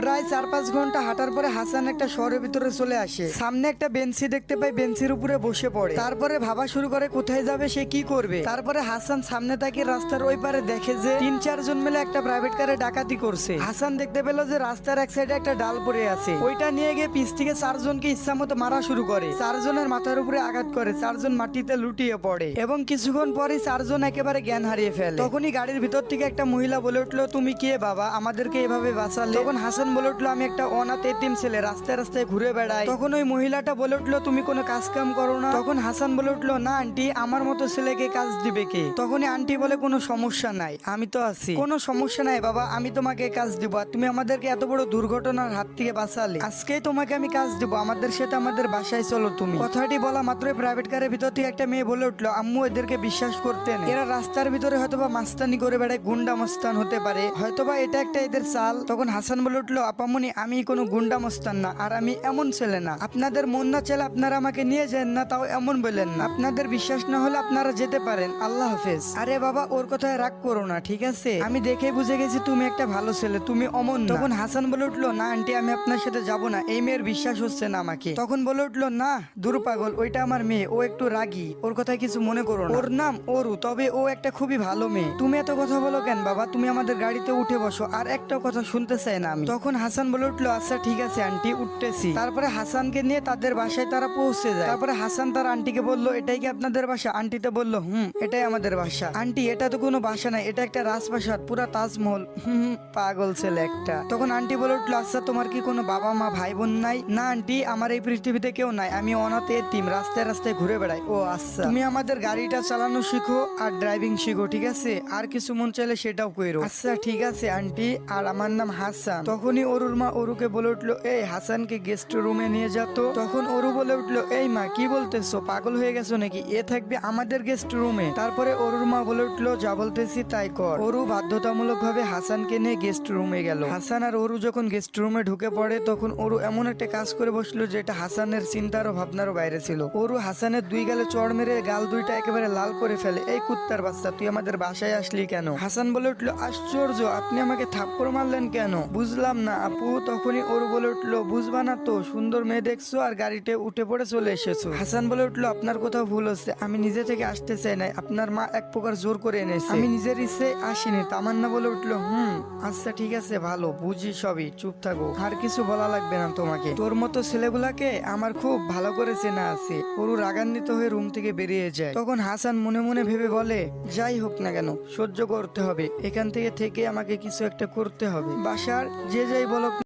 প্রায় 4-5 ঘন্টা হাঁটার পরে হাসান একটা শহরের ভিতরে চলে আসে। সামনে একটা বেঞ্চি দেখতে পায়, বেঞ্চির উপরে বসে পড়ে। তারপরে ভাবা শুরু করে কোথায় যাবে, সে কি করবে। তারপরে হাসান সামনে তাকিয়ে রাস্তার ওই পারে দেখে যে 3-4 জন মিলে একটা প্রাইভেট কারে ডাকাতি করছে। হাসান দেখতে পেল যে রাস্তার এক সাইডে একটা ডাল পড়ে আছে, ওইটা নিয়ে গিয়ে পিছ থেকে 4 জনকে ইচ্ছা মতো মারা শুরু করে। 4 জনের মাথার উপরে আঘাত করে, 4 জন মাটিতে লুটিয়ে পড়ে এবং কিছুক্ষণ পরে 4 জন একেবারে জ্ঞান হারিয়ে ফেলে। তখনই গাড়ির ভিতর থেকে একটা মহিলা বলে উঠলো, তুমি কে বাবা, আমাদেরকে এভাবে বাঁচালে? তখন হাসান বলে উঠলো, আমি একটা অনাথ এতিম ছেলে, রাস্তায় রাস্তায় ঘুরে বেড়াই। তখন ওই মহিলাটা বলে উঠলো, তুমি কোনো কাজ কাম করো না? তখন হাসান বলে উঠলো, না আন্টি, আমার মতো ছেলেকে কাজ দিবে কে? তখনই আন্টি বলে, কোনো সমস্যা নাই, আমি তো আছি। কোনো সমস্যা নাই বাবা, আমি তোমাকে কাজ দিব। তুমি আমাদেরকে এত বড় দুর্ঘটনার হাত থেকে বাঁচালে, আজকেই তোমাকে আমি কাজ দিব, আমাদের সাথে আমাদের বাসায় চলো তুমি। কথাটি বলা মাত্রই প্রাইভেট কারের ভিতর থেকে একটা মেয়ে বলে উঠলো, আম্মু এদেরকে বিশ্বাস করতেন, এরা রাস্তার ভিতরে হয়তোবা মাস্তানি করে বেড়ায়, গুন্ডা মস্তান হতে পারে, হয়তোবা এটা একটা এদের চাল। তখন হাসান বলে উঠলো, আপামনি, আমি কোনো গুন্ডা মস্তান না, আর আমি এমন ছেলে না। আপনাদের মন না চাইলে আপনারা আমাকে নিয়ে যান না, তাও এমন বললেন না। আপনাদের বিশ্বাস না হলে আপনারা যেতে পারেন, আল্লাহ হাফেজ। আরে বাবা, ওর কথায় রাগ করো না, ঠিক আছে? আমি দেখে বুঝে গেছি তুমি একটা ভালো ছেলে, তুমি অমন না। তখন হাসান বলে উঠলো, না আন্টি, আমি আপনার সাথে যাব না, এই মেয়ের বিশ্বাস হচ্ছে না আমাকে। তখন বলে উঠলো, না দূর পাগল, ওইটা আমার মেয়ে, ও একটু রাগী, ওর কথায় কিছু মনে করো না, ওর নাম অরু, তবে ও একটা খুবই ভালো মেয়ে। তুমি এত কথা বলো কেন বাবা, তুমি আমাদের গাড়িতে উঠে বসো, আর একটা কথা শুনতে চাই না আমি। তখন হাসান বলে উঠলো, আচ্ছা ঠিক আছে আন্টি, উঠতেছি। তারপরে হাসানকে নিয়ে তাদের বাসায় তারা পৌঁছে যায়। তারপরে হাসান তার আন্টিকে বললো, এটাই কি আপনাদের বাসা? আন্টিতে বললো, এটাই আমাদের বাসা। আন্টি, এটা তো কোনো বাসা নাই, এটা একটা রাজপ্রাসাদ, পুরা তাজমহল। পাগল ছেলে একটা। তখন আন্টি বলে উঠলো, আচ্ছা তোমার কি কোনো বাবা মা ভাই বোন নাই? না আন্টি, আমার এই পৃথিবীতে কেউ নাই, আমি অনাথ এতিম, রাস্তায় রাস্তায় ঘুরে বেড়াই। ও আচ্ছা, তুমি আমাদের গাড়িটা চালানো শিখো আর ড্রাইভিং শিখো, ঠিক আছে? আর কিছু মন চাইলে সেটাও কইরো। আচ্ছা ঠিক আছে আন্টি, আর আমার নাম হাসান। তখনই অরুর মা অরুকে বলে উঠলো, এই হাসানকে গেস্ট রুমে নিয়ে যেত। তখন অরু বলে উঠলো, এই মা কি বলতেছো, পাগল হয়ে গেছো নাকি? এ থাকবে আমাদের গেস্ট রুমে। তারপরে অরুর মা বলে উঠলো, যা বলতেছি তাই কর। অরু বাধ্যতামূলক ভাবে হাসানকে নিয়ে গেস্ট রুমে গেল। হাসান আর অরু যখন গেস্ট রুমে ঢুকে পড়ে, তখন অরু এমন একটা কাজ করে বসলো যেটা হাসানের চিন্তার ও ভাবনারও বাইরে ছিল। অরু হাসানের 2 গালে চড় মেরে গাল 2টা একেবারে লাল করে ফেলে। এই কুত্তার বাচ্চা, তুই আমাদের বাসায় আসলি কেন? হাসান বলে উঠলো, আশ্চর্য, আপনি আমাকে থাপ্পড় মারলেন কেন? বুঝলাম না আপু। তখনই অরু বলে উঠলো, বুঝবা না তো, সুন্দর মেয়ে দেখছো আর গাড়িতে উঠে পড়ে চলে এসেছো। হাসান বলে উঠলো, আপনার কোথাও ভুল হচ্ছে, আমি নিজে থেকে আসতে চাই নাই, আপনার মা এক প্রকার জোর করে এনেছে, আমি নিজের ইচ্ছে আসিনি। তামান্না বলে উঠলো, আচ্ছা ঠিক আছে, ভালো বুঝি সবই, চুপ থাকো, আর কিছু বলা লাগবে না তোমাকে। তোর মতো ছেলেগুলাকে আমার খুব ভালো করে চেনা আছে। অরু রাগান্বিত হয়ে রুম থেকে বেরিয়ে যায়। তখন হাসান মনে মনে ভেবে বলে, যাই হোক না কেন, সহ্য করতে হবে, এখান থেকে আমাকে কিছু একটা করতে হবে। বাসার যে যাই বলক